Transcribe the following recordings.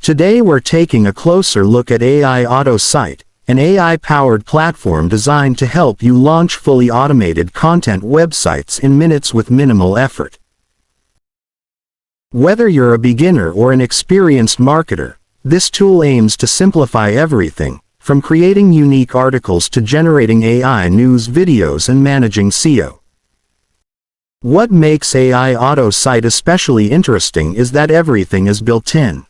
Today we're taking a closer look at AI AutoSite, an AI-powered platform designed to help you launch fully automated content websites in minutes with minimal effort. Whether you're a beginner or an experienced marketer, this tool aims to simplify everything, from creating unique articles to generating AI news videos and managing SEO. What makes AI AutoSite especially interesting is that everything is built in.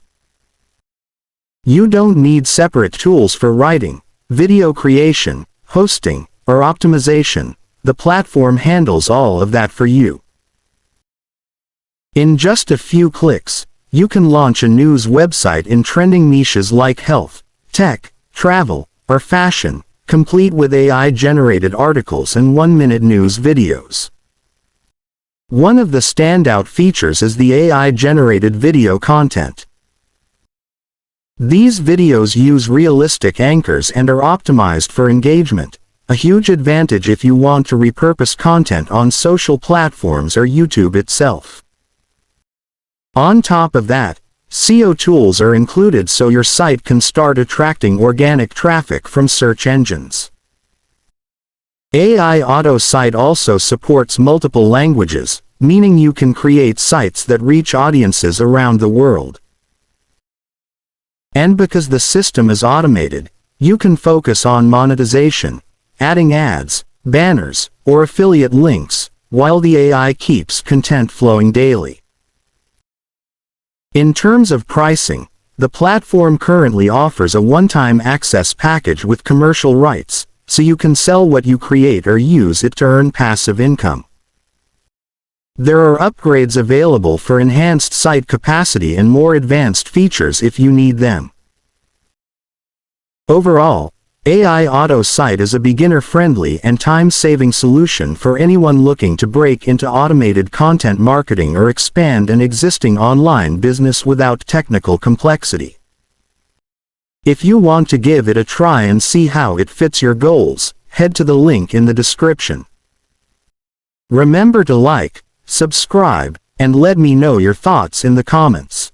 You don't need separate tools for writing, video creation, hosting, or optimization. The platform handles all of that for you. In just a few clicks, you can launch a news website in trending niches like health, tech, travel, or fashion, complete with AI-generated articles and one-minute news videos. One of the standout features is the AI-generated video content. These videos use realistic anchors and are optimized for engagement, a huge advantage if you want to repurpose content on social platforms or YouTube itself. On top of that, SEO tools are included so your site can start attracting organic traffic from search engines. AI AutoSite also supports multiple languages, meaning you can create sites that reach audiences around the world. And because the system is automated, you can focus on monetization, adding ads, banners, or affiliate links, while the AI keeps content flowing daily. In terms of pricing, the platform currently offers a one-time access package with commercial rights, so you can sell what you create or use it to earn passive income. There are upgrades available for enhanced site capacity and more advanced features if you need them. Overall, AI AutoSite is a beginner-friendly and time-saving solution for anyone looking to break into automated content marketing or expand an existing online business without technical complexity. If you want to give it a try and see how it fits your goals, head to the link in the description. Remember to like, subscribe, and let me know your thoughts in the comments.